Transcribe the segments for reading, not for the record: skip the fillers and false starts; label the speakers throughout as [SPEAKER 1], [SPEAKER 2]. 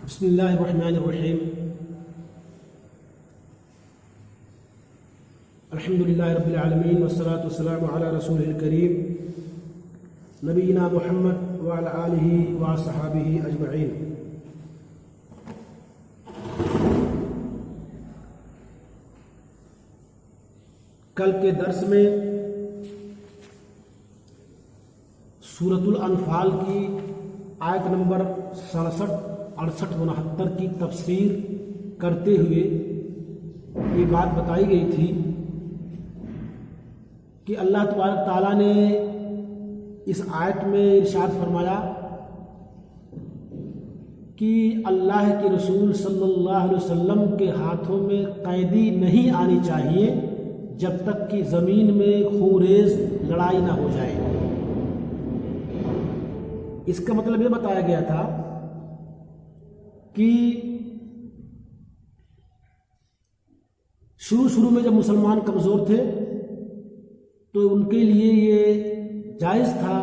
[SPEAKER 1] بسم اللہ الرحمن الرحیم الحمد للہ رب العالمین والصلاة والسلام علی رسول الکریم نبینا محمد وعلی آلہ وصحابہ اجمعین۔ کل کے درس میں سورۃ الانفال کی آیت نمبر 67، 68، 69 کی تفسیر کرتے ہوئے یہ بات بتائی گئی تھی کہ اللہ تبارک تعالیٰ نے اس آیت میں ارشاد فرمایا کہ اللہ کے رسول صلی اللہ علیہ وسلم کے ہاتھوں میں قیدی نہیں آنی چاہیے جب تک کہ زمین میں خونریز لڑائی نہ ہو جائے۔ اس کا مطلب یہ بتایا گیا تھا کہ شروع میں جب مسلمان کمزور تھے تو ان کے لیے یہ جائز تھا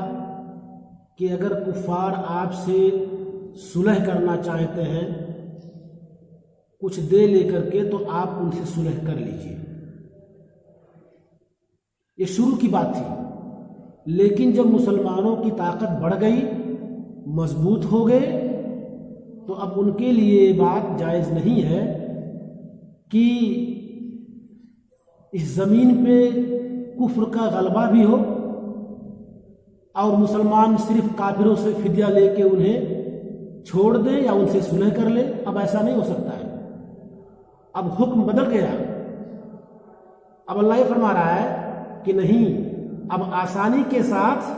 [SPEAKER 1] کہ اگر کفار آپ سے صلح کرنا چاہتے ہیں کچھ دے لے کر کے تو آپ ان سے صلح کر لیجئے۔ یہ شروع کی بات تھی، لیکن جب مسلمانوں کی طاقت بڑھ گئی، مضبوط ہو گئے، تو اب ان کے لیے یہ بات جائز نہیں ہے کہ اس زمین پہ کفر کا غلبہ بھی ہو اور مسلمان صرف کافروں سے فدیہ لے کے انہیں چھوڑ دیں یا ان سے صلح کر لے۔ اب ایسا نہیں ہو سکتا ہے، اب حکم بدل گیا۔ اب اللہ یہ فرما رہا ہے کہ نہیں، اب آسانی کے ساتھ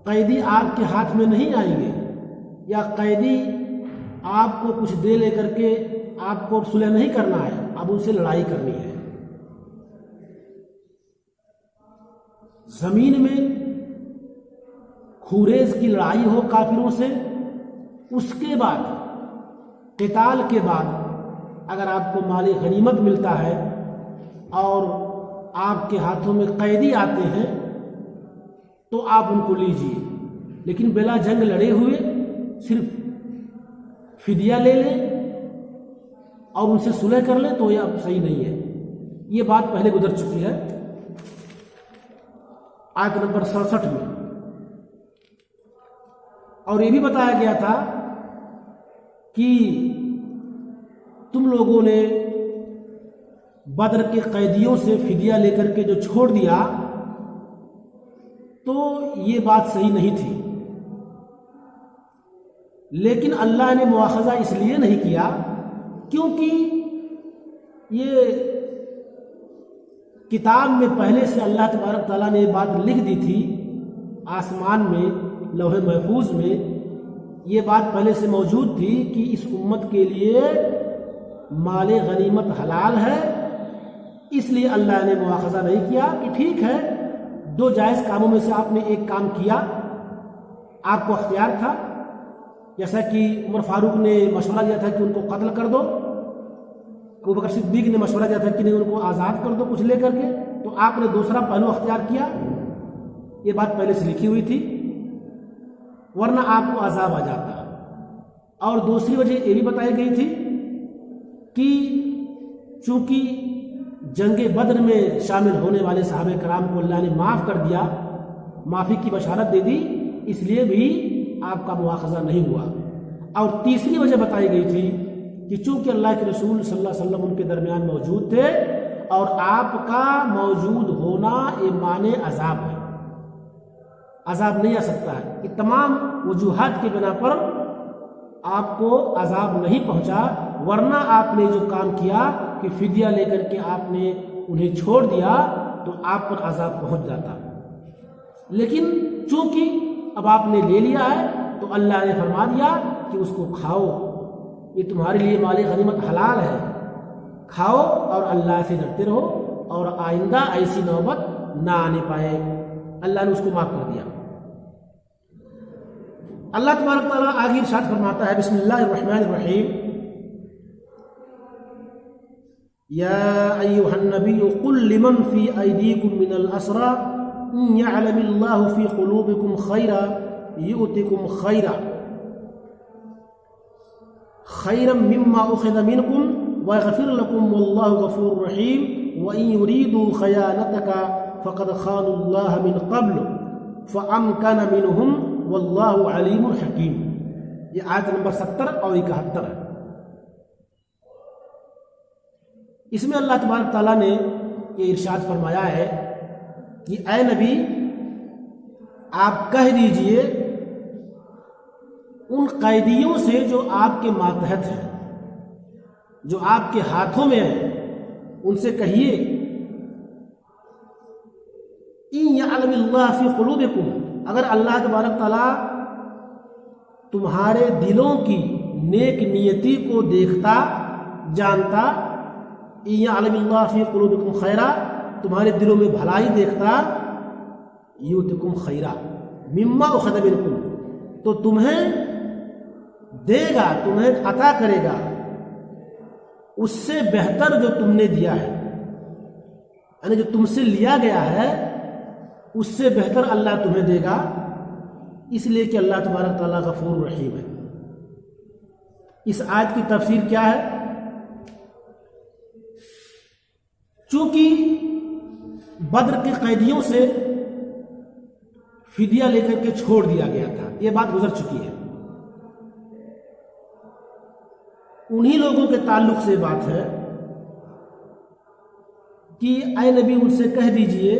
[SPEAKER 1] قیدی آپ کے ہاتھ میں نہیں آئیں گے، یا قیدی آپ کو کچھ دے لے کر کے آپ کو صلح نہیں کرنا ہے، اب ان سے لڑائی کرنی ہے۔ زمین میں خونریز کی لڑائی ہو کافروں سے، اس کے بعد قتال کے بعد اگر آپ کو مال غنیمت ملتا ہے اور آپ کے ہاتھوں میں قیدی آتے ہیں تو آپ ان کو لیجئے، لیکن بلا جنگ لڑے ہوئے صرف فدیہ لے لیں اور ان سے صلح کر لیں تو یہ اب صحیح نہیں ہے۔ یہ بات پہلے گزر چکی ہے آیت نمبر 67 میں، اور یہ بھی بتایا گیا تھا کہ تم لوگوں نے بدر کے قیدیوں سے فدیہ لے کر کے جو چھوڑ دیا تو یہ بات صحیح نہیں تھی، لیکن اللہ نے مواخذہ اس لیے نہیں کیا کیونکہ یہ کتاب میں پہلے سے اللہ تبارک تعالیٰ نے یہ بات لکھ دی تھی، آسمان میں لوح محفوظ میں یہ بات پہلے سے موجود تھی کہ اس امت کے لیے مال غنیمت حلال ہے، اس لیے اللہ نے مواخذہ نہیں کیا کہ ٹھیک ہے، دو جائز کاموں میں سے آپ نے ایک کام کیا، آپ کو اختیار تھا، جیسا کہ عمر فاروق نے مشورہ دیا تھا کہ ان کو قتل کر دو، ابوبکر صدیق نے مشورہ دیا تھا کہ نہیں ان کو آزاد کر دو کچھ لے کر کے، تو آپ نے دوسرا پہلو اختیار کیا۔ یہ بات پہلے سے لکھی ہوئی تھی، ورنہ آپ کو عذاب آ جاتا۔ اور دوسری وجہ یہ بھی بتائی گئی تھی کہ چونکہ جنگ بدر میں شامل ہونے والے صحابہ کرام کو اللہ نے معاف کر دیا، معافی کی بشارت دے دی، اس لیے بھی آپ کا مواخذہ نہیں ہوا۔ اور تیسری وجہ بتائی گئی تھی کہ چونکہ اللہ کے رسول صلی اللہ علیہ وسلم ان کے درمیان موجود تھے اور آپ کا موجود ہونا یہ مانع عذاب ہے، عذاب نہیں آ سکتا ہے، یہ تمام وجوہات کی بنا پر آپ کو عذاب نہیں پہنچا، ورنہ آپ نے جو کام کیا کہ فدیہ لے کر کے آپ نے انہیں چھوڑ دیا تو آپ پر عذاب پہنچ جاتا۔ لیکن چونکہ اب آپ نے لے لیا ہے تو اللہ نے فرما دیا کہ اس کو کھاؤ، یہ تمہارے لیے مال غنیمت حلال ہے، کھاؤ اور اللہ سے ڈرتے رہو اور آئندہ ایسی نوبت نہ آنے پائے۔ اللہ نے اس کو معاف کر دیا۔ اللہ تبارک تعالیٰ آگے ارشاد فرماتا ہے، بسم اللہ الرحمن الرحیم، یا ایھا النبی قل لمن فی ایدیکم من الاسری ان یعلم اللہ فی قلوبکم خیرا یؤتکم خیرا خیرا مما اخذ منکم ویغفر لکم واللہ غفور رحیم وَإِن يُرِيدُوا خَيَانَتَكَ فَقَدْ خَانُوا اللَّهَ مِن قَبْلُ فَأَمْكَنَ مِنْهُمْ وَاللَّهُ عَلِيمٌ حَكِيمٌ۔ یہ آیت نمبر 70 اور 71 ہے۔ اس میں اللہ تبارک تعالیٰ نے یہ ارشاد فرمایا ہے کہ اے نبی آپ کہہ دیجئے ان قیدیوں سے جو آپ کے ماتحت ہیں، جو آپ کے ہاتھوں میں ہیں، ان سے کہیے ان یعلم اللہ فی قلوبکم، اگر اللہ تبارک تعالیٰ تمہارے دلوں کی نیک نیتی کو دیکھتا جانتا، ان یعلم اللہ فی قلوبکم خیرا، تمہارے دلوں میں بھلائی دیکھتا، یؤتکم خیرا مما اخذ منکم، تو تمہیں دے گا، تمہیں عطا کرے گا اس سے بہتر جو تم نے دیا ہے، یعنی جو تم سے لیا گیا ہے اس سے بہتر اللہ تمہیں دے گا، اس لیے کہ اللہ تبارک تعالیٰ غفور رحیم ہے۔ اس آیت کی تفسیر کیا ہے؟ چونکہ بدر کے قیدیوں سے فدیہ لے کر کے چھوڑ دیا گیا تھا، یہ بات گزر چکی ہے، انہی لوگوں کے تعلق سے بات ہے کہ اے نبی ان سے کہہ دیجئے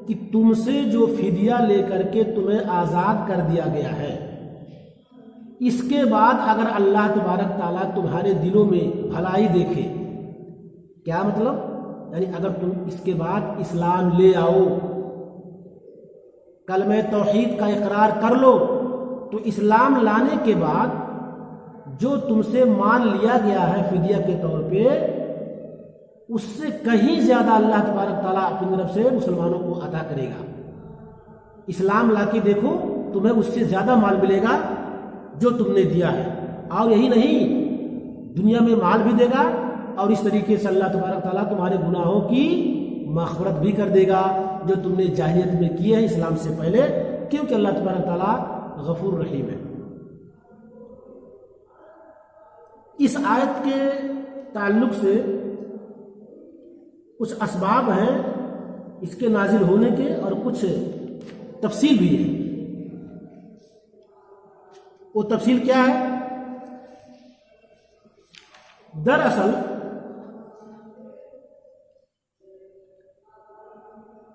[SPEAKER 1] کہ تم سے جو فدیہ لے کر کے تمہیں آزاد کر دیا گیا ہے، اس کے بعد اگر اللہ تبارک تعالیٰ تمہارے دلوں میں بھلائی دیکھے، کیا مطلب؟ یعنی اگر تم اس کے بعد اسلام لے آؤ، کلمہ توحید کا اقرار کر لو، تو اسلام لانے کے بعد جو تم سے مان لیا گیا ہے فدیہ کے طور پہ، اس سے کہیں زیادہ اللہ تبارک تعالیٰ اپنی طرف سے مسلمانوں کو عطا کرے گا۔ اسلام لا کے دیکھو، تمہیں اس سے زیادہ مال ملے گا جو تم نے دیا ہے، اور یہی نہیں، دنیا میں مال بھی دے گا، اور اس طریقے سے اللہ تبارک تعالیٰ تمہارے گناہوں کی مغفرت بھی کر دے گا جو تم نے جاہلیت میں کیے ہیں اسلام سے پہلے، کیونکہ اللہ تبارک تعالیٰ غفور رحیم ہے۔ اس آیت کے تعلق سے کچھ اسباب ہیں اس کے نازل ہونے کے، اور کچھ تفصیل بھی ہے۔ وہ تفصیل کیا ہے؟ دراصل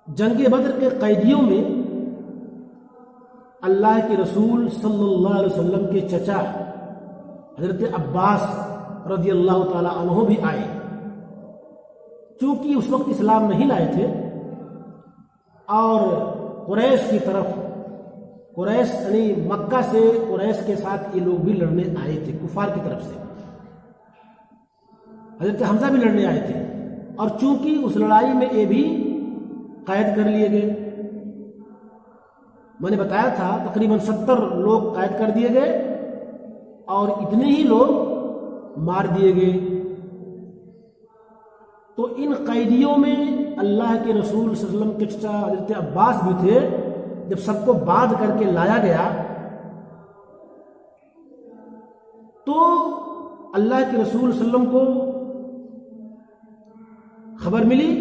[SPEAKER 1] جنگ بدر کے قیدیوں میں اللہ کے رسول صلی اللہ علیہ وسلم کے چچا حضرت عباس رضی اللہ تعالی عنہ بھی آئے، چونکہ اس وقت اسلام نہیں لائے تھے، اور قریش کی طرف، قریش یعنی مکہ سے قریش کے ساتھ یہ لوگ بھی لڑنے آئے تھے، کفار کی طرف سے حضرت حمزہ بھی لڑنے آئے تھے، اور چونکہ اس لڑائی میں یہ بھی قید کر لیے گئے، میں نے بتایا تھا تقریباً 70 لوگ قید کر دیے گئے، اور اتنے ہی لوگ مار دیے گئے۔ تو ان قیدیوں میں اللہ کے رسول صلی اللہ علیہ وسلم کے چچا حضرت عباس بھی تھے۔ جب سب کو باندھ کر کے لایا گیا تو اللہ کے رسول صلی اللہ علیہ وسلم کو خبر ملی،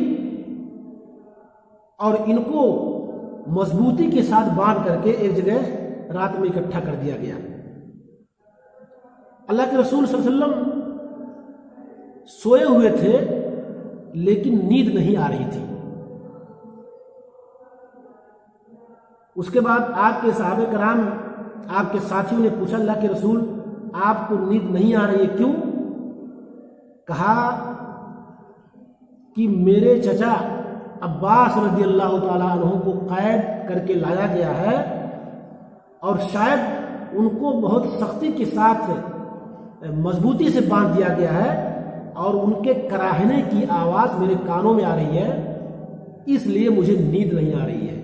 [SPEAKER 1] اور ان کو مضبوطی کے ساتھ باندھ کر کے ایک جگہ رات میں اکٹھا کر دیا گیا۔ اللہ کے رسول صلی اللہ علیہ وسلم سوئے ہوئے تھے لیکن نیند نہیں آ رہی تھی۔ اس کے بعد آپ کے صحابہ کرام، آپ کے ساتھیوں نے پوچھا اللہ کے رسول آپ کو نیند نہیں آ رہی ہے کیوں؟ کہا کہ میرے چچا عباس رضی اللہ تعالیٰ عنہ کو قید کر کے لایا گیا ہے، اور شاید ان کو بہت سختی کے ساتھ مضبوطی سے باندھ دیا گیا ہے، اور ان کے کراہنے کی آواز میرے کانوں میں آ رہی ہے، اس لیے مجھے نیند نہیں آ رہی ہے۔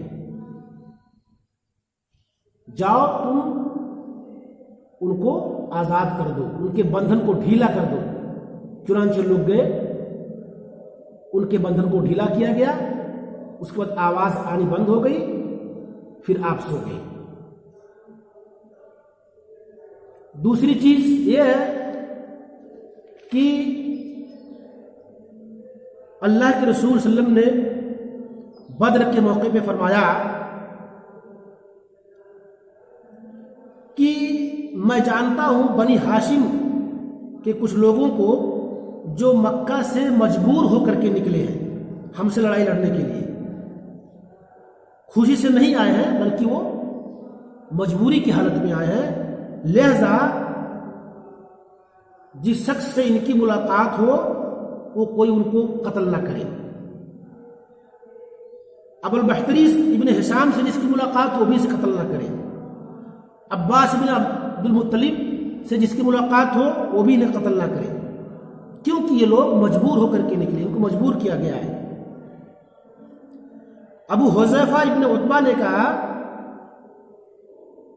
[SPEAKER 1] جاؤ تم ان کو آزاد کر دو، ان کے بندھن کو ڈھیلا کر دو۔ چنانچہ لوگ گئے، ان کے بندھن کو ڈھیلا کیا گیا، اس کے بعد آواز آنی بند ہو گئی، پھر آپ سو گئے۔ دوسری چیز یہ ہے کہ اللہ کے رسول صلی اللہ علیہ وسلم نے بدر کے موقع پہ فرمایا کہ میں جانتا ہوں بنی ہاشم کے کچھ لوگوں کو جو مکہ سے مجبور ہو کر کے نکلے ہیں ہم سے لڑائی لڑنے کے لیے، خوشی سے نہیں آئے ہیں بلکہ وہ مجبوری کی حالت میں آئے ہیں، لہذا جس شخص سے ان کی ملاقات ہو وہ کوئی ان کو قتل نہ کرے۔ ابو البختری ابن ہشام سے جس کی ملاقات ہو وہ بھی اسے قتل نہ کرے، عباس بن عبد المطلب سے جس کی ملاقات ہو وہ بھی انہیں قتل نہ کرے، کیونکہ یہ لوگ مجبور ہو کر کے نکلے، ان کو مجبور کیا گیا ہے۔ ابو حذیفہ ابن عتبہ نے کہا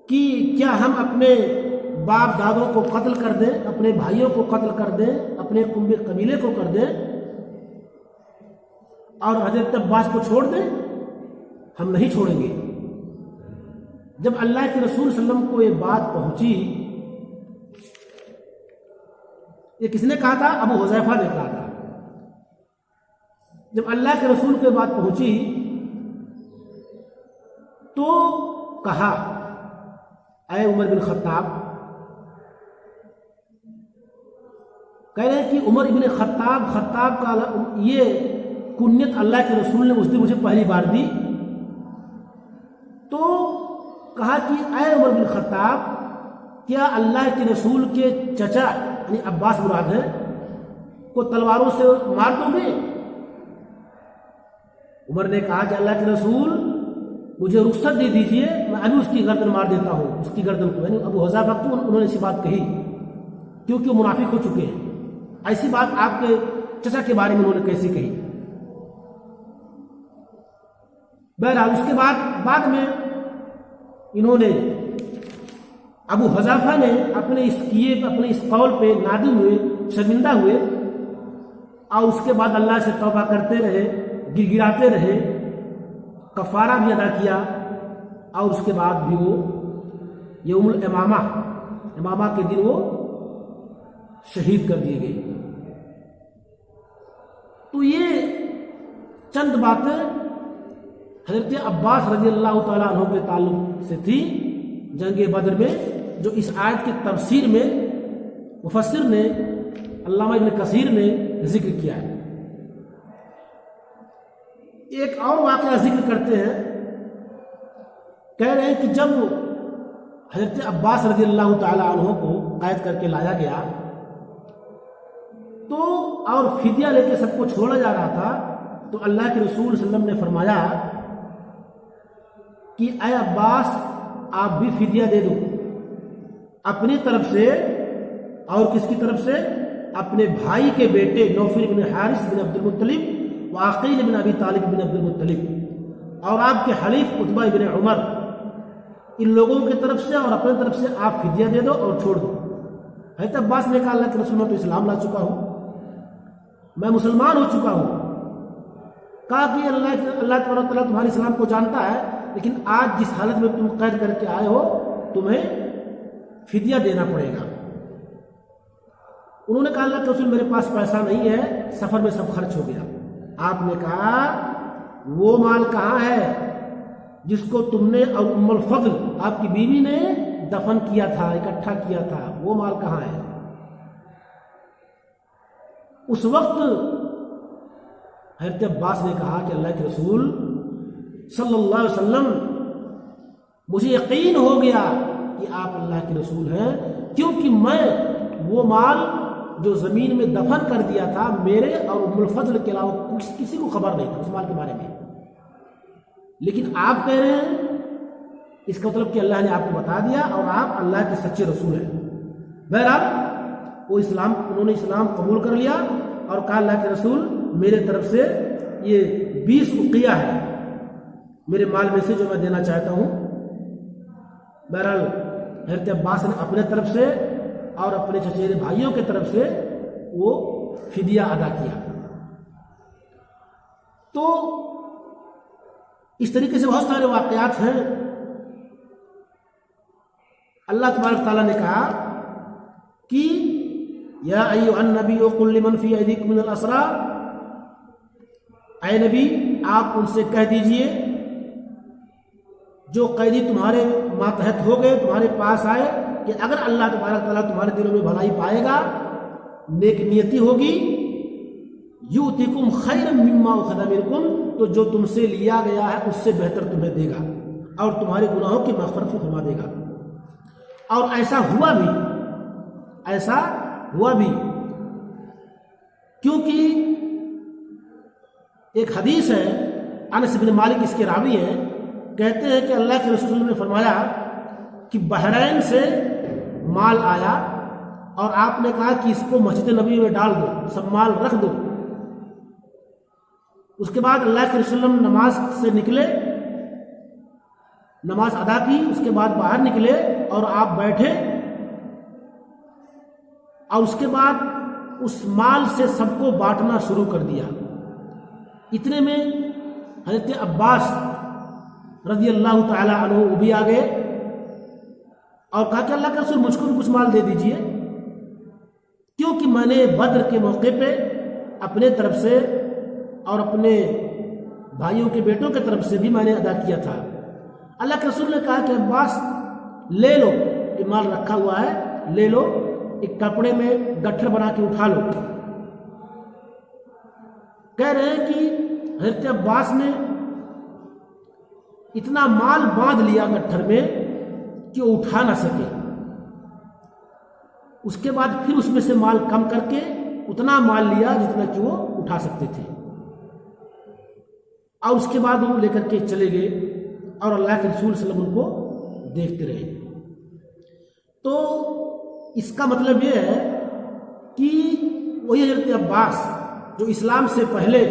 [SPEAKER 1] کہ کیا ہم اپنے باپ دادوں کو قتل کر دیں، اپنے بھائیوں کو قتل کر دیں، اپنے قبیلے کو کر دیں اور حضرت عباس کو چھوڑ دیں؟ ہم نہیں چھوڑیں گے۔ جب اللہ کے رسول صلی اللہ علیہ وسلم کو یہ بات پہنچی، یہ کس نے کہا تھا؟ ابو حذیفہ نے کہا تھا۔ جب اللہ کے رسول کو یہ بات پہنچی تو کہا اے عمر بن خطاب، کہہ رہے ہیں کہ عمر بن خطاب کا یہ کنیت اللہ کے رسول نے اس دن مجھے پہلی بار دی، تو کہا کہ اے عمر بن خطاب، کیا اللہ کے رسول کے چچا یعنی عباس مراد ہے کو تلواروں سے مار دو گے؟ عمر نے کہا کہ اللہ کے رسول مجھے رخصت دے دیجئے، میں ابھی اس کی گردن مار دیتا ہوں، اس کی گردن کو۔ یعنی ابو حذیفہ کو انہوں نے ایسی بات کہی کیونکہ وہ منافق ہو چکے ہیں، ایسی بات آپ کے چچا کے بارے میں انہوں نے کیسے کہی؟ بہرحال اس کے بعد میں انہوں نے ابو حذیفہ نے اپنے اس قول پہ نادم ہوئے، شرمندہ ہوئے، اور اس کے بعد اللہ سے توبہ کرتے رہے، گڑگڑاتے رہے، کفارہ بھی ادا کیا، اور اس کے بعد بھی وہ یوم الامامہ کے دن وہ شہید کر دیے گئے۔ تو یہ چند باتیں حضرت عباس رضی اللہ تعالیٰ عنہ کے تعلق سے تھی جنگ بدر میں، جو اس آیت کی تفسیر میں مفسر نے علامہ ابن کثیر نے ذکر کیا ہے۔ ایک اور واقعہ ذکر کرتے ہیں، کہہ رہے ہیں کہ جب حضرت عباس رضی اللہ تعالیٰ عنہ کو قید کر کے لایا گیا تو اور فدیہ لے کے سب کو چھوڑا جا رہا تھا، تو اللہ کے رسول صلی اللہ علیہ وسلم نے فرمایا کہ اے عباس، آپ بھی فدیہ دے دو اپنی طرف سے، اور کس کی طرف سے؟ اپنے بھائی کے بیٹے نوفل بن حارث بن عبد المطلب وعقیل بن ابی طالب بن عبد المطلب اور آپ کے حلیف عتبہ بن عمر، ان لوگوں کی طرف سے اور اپنے طرف سے آپ فدیہ دے دو اور چھوڑ دو۔ حضرت عباس نے کہا اللہ کے رسول میں تو اسلام لا چکا ہوں، میں مسلمان ہو چکا ہوں۔ کہا کہ اللہ تبارک تعالیٰ تمہارے اسلام کو جانتا ہے، لیکن آج جس حالت میں تم قید کر کے آئے ہو تمہیں فدیہ دینا پڑے گا۔ انہوں نے کہا اللہ کے رسول میرے پاس پیسہ نہیں ہے، سفر میں سب خرچ ہو گیا۔ آپ نے کہا وہ مال کہاں ہے جس کو تم نے اور ام الفضل آپ کی بیوی نے دفن کیا تھا، اکٹھا کیا تھا، وہ مال کہاں ہے؟ اس وقت حضرت عباس نے کہا کہ اللہ کے رسول صلی اللہ علیہ وسلم، مجھے یقین ہو گیا کہ آپ اللہ کے رسول ہیں، کیونکہ میں وہ مال جو زمین میں دفن کر دیا تھا، میرے اور ام الفضل کے علاوہ کسی کو خبر نہیں تھا اس مال کے بارے میں، لیکن آپ کہہ رہے ہیں، اس کا مطلب کہ اللہ نے آپ کو بتا دیا اور آپ اللہ کے سچے رسول ہیں۔ بہرحال وہ انہوں نے اسلام قبول کر لیا اور کہا اللہ کے رسول میرے طرف سے یہ 20 اقیہ ہے میرے مال میں سے جو میں دینا چاہتا ہوں۔ بہرحال حضرت عباس نے اپنے طرف سے اور اپنے چچیرے بھائیوں کے طرف سے وہ فدیہ ادا کیا۔ تو اس طریقے سے بہت سارے واقعات ہیں۔ اللہ تبارک تعالیٰ نے کہا کہ یا ایھا النبی قل لمن فی ایدیکم من الاسری، اے نبی آپ ان سے کہہ دیجئے جو قیدی تمہارے ماتحت ہو گئے، تمہارے پاس آئے، کہ اگر اللہ تبارک تعالیٰ تمہارے دلوں میں بھلائی پائے گا، نیک نیتی ہوگی، یؤتکم خیرا مما اخذ منکم، تو جو تم سے لیا گیا ہے اس سے بہتر تمہیں دے گا اور تمہارے گناہوں کی مغفرت فرما دے گا۔ اور ایسا ہوا بھی، ایسا ہوا بھی، کیونکہ ایک حدیث ہے، انس بن مالک اس کے راوی ہیں، کہتے ہیں کہ اللہ کے رسول صلی اللہ علیہ وسلم نے فرمایا کہ بحرین سے مال آیا اور آپ نے کہا کہ اس کو مسجد نبی میں ڈال دو، سب مال رکھ دو۔ اس کے بعد اللہ کے رسول صلی اللہ علیہ وسلم نماز سے نکلے، نماز ادا کی، اس کے بعد باہر نکلے اور آپ بیٹھے، اور اس کے بعد اس مال سے سب کو بانٹنا شروع کر دیا۔ اتنے میں حضرت عباس رضی اللہ تعالی عنہ وہ بھی آ گئے اور کہا کہ اللہ کے رسول مجھ کو بھی کچھ مال دے دیجئے، کیونکہ میں نے بدر کے موقع پہ اپنے طرف سے اور اپنے بھائیوں کے بیٹوں کے طرف سے بھی میں نے ادا کیا تھا۔ اللہ کے رسول نے کہا کہ عباس لے لو، یہ مال رکھا ہوا ہے، لے لو، ایک کپڑے میں گٹھر بنا کے اٹھا لو۔ کہہ رہے ہیں کہ حضرت عباس نے اتنا مال باندھ لیا گٹھر میں کہ وہ اٹھا نہ سکے، اس کے بعد پھر اس میں سے مال کم کر کے اتنا مال لیا جتنا کہ وہ اٹھا سکتے تھے، اور اس کے بعد وہ لے کر کے چلے گئے اور اللہ کے رسول صلی اللہ علیہ وسلم ان کو دیکھتے رہے۔ تو اس کا مطلب یہ ہے کہ وہی حضرت عباس جو اسلام سے پہلے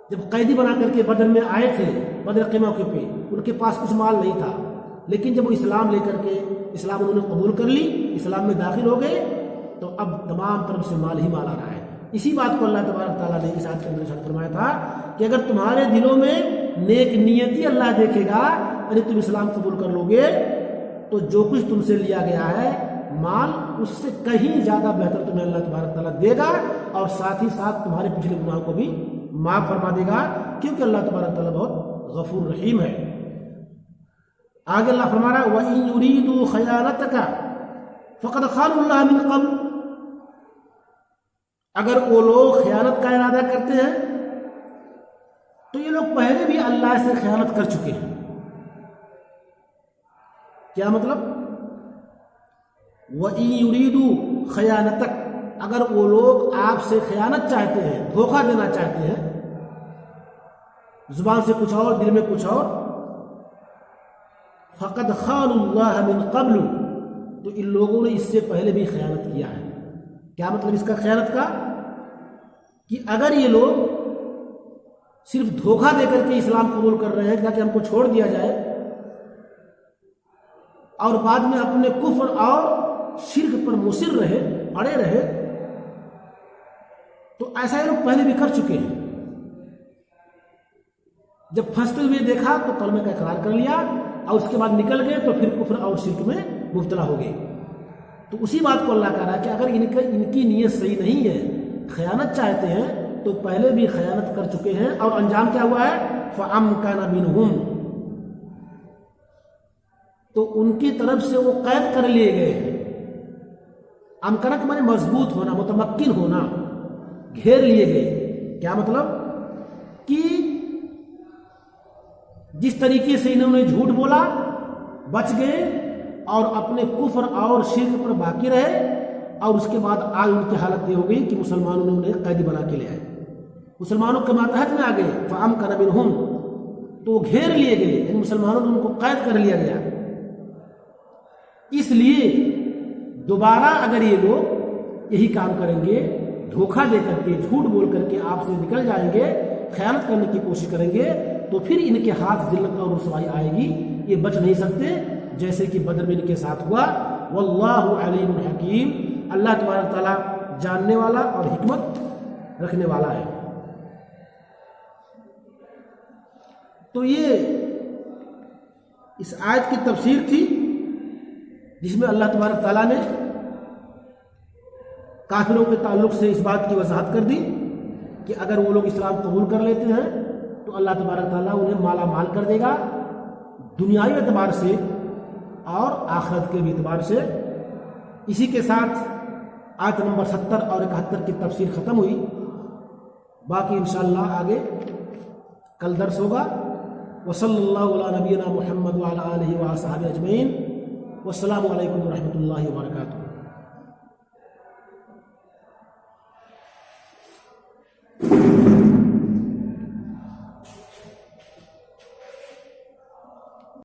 [SPEAKER 1] جب قیدی بنا کر کے بدر میں آئے تھے، بدر کے موقع پہ ان کے پاس کچھ مال نہیں تھا، لیکن جب وہ اسلام لے کر کے اسلام انہوں نے قبول کر لی، اسلام میں داخل ہو گئے، تو اب تمام طرف سے مال ہی مال آ رہا ہے۔ اسی بات کو اللہ تبارک تعالیٰ نے اس آیت کے اندر ارشاد فرمایا تھا کہ اگر تمہارے دلوں میں نیک نیتی اللہ دیکھے گا، یعنی تم اسلام قبول کر لو گے، تو جو کچھ تم سے لیا گیا ہے مال، اس سے کہیں زیادہ بہتر تمہیں اللہ تبارک تعالیٰ دے گا، اور ساتھ ہی ساتھ تمہارے پچھلے گناہوں کو بھی معاف فرما دے گا، کیونکہ اللہ تبارک تعالیٰ بہت غفور رحیم ہے۔ آگے اللہ فرما رہا ہے وَإِن يُرِيدُوا خَيَانَتَكَ فَقَدْ خَانُوا اللَّهَ مِن قَبْلُ، اگر وہ لوگ خیانت کا ارادہ کرتے ہیں تو یہ لوگ پہلے بھی اللہ سے خیانت کر چکے ہیں۔ کیا مطلب؟ وَإِن يُرِيدُوا خَيَانَتَكَ، اگر وہ لوگ آپ سے خیانت چاہتے ہیں، دھوکہ دینا چاہتے ہیں، زبان سے کچھ اور دل میں کچھ اور، فَقَدْ خَانُوا اللَّهَ مِن قَبْلُ، تو ان لوگوں نے اس سے پہلے بھی خیانت کیا ہے۔ کیا مطلب اس کا خیانت کا؟ کہ اگر یہ لوگ صرف دھوکہ دے کر کے اسلام قبول کر رہے ہیں تاکہ ہم کو چھوڑ دیا جائے، اور بعد میں اپنے کفر اور شرک پر مصر رہے، اڑے رہے، تو ایسا یہ لوگ پہلے بھی کر چکے ہیں۔ جب پھنستے ہوئے دیکھا تو کلمے کا اقرار کر لیا، اور اس کے بعد نکل گئے تو پھر کفر اور شرک میں مبتلا ہو گئے۔ تو اسی بات کو اللہ کہہ رہا ہے کہ اگر ان کی نیت صحیح نہیں ہے، خیانت چاہتے ہیں، تو پہلے بھی خیانت کر چکے ہیں، اور انجام کیا ہوا ہے؟ فَأَمْكَنَ مِنْهُمْ، تو ان کی طرف سے وہ قید کر لیے گئے ہیں۔ امکنہ کے معنی مضبوط ہونا، متمکن ہونا، گھیر لیے گئے۔ کیا مطلب؟ کہ جس طریقے سے انہوں نے جھوٹ بولا، بچ گئے اور اپنے کفر اور شرک پر باقی رہے، اور اس کے بعد آج ان کی حالت یہ ہو گئی کہ مسلمانوں نے انہیں قیدی بنا کے لے آئے، مسلمانوں کے ماتحت میں آ گئے، فَأَمْكَنَ مِنْهُمْ، تو گھیر لیے گئے، یعنی مسلمانوں نے ان کو قید کر لیا گیا۔ اس لیے دوبارہ اگر یہ لوگ یہی کام کریں گے، دھوکہ دے کر کے، جھوٹ بول کر کے آپ سے نکل جائیں گے، خیانت کرنے کی کوشش کریں گے، تو پھر ان کے ہاتھ ذلت اور رسوائی آئے گی، یہ بچ نہیں سکتے، جیسے کہ بدر میں ان کے ساتھ ہوا۔ واللہ علیم حکیم، اللہ تبارک تعالیٰ جاننے والا اور حکمت رکھنے والا ہے۔ تو یہ اس آیت کی تفسیر تھی، جس میں اللہ تبارک تعالیٰ نے کافروں کے تعلق سے اس بات کی وضاحت کر دی کہ اگر وہ لوگ اسلام قبول کر لیتے ہیں تو اللہ تبارک تعالیٰ انہیں مالا مال کر دے گا دنیاوی اعتبار سے اور آخرت کے بھی اعتبار سے۔ اسی کے ساتھ آیت نمبر 70 اور 71 کی تفسیر ختم ہوئی۔ باقی انشاءاللہ آگے کل درس ہوگا۔ وصلی اللہ علی نبینا محمد وعلی آلہ وصحبہ اجمعین۔ والسلام علیکم ورحمۃ اللہ وبرکاتہ۔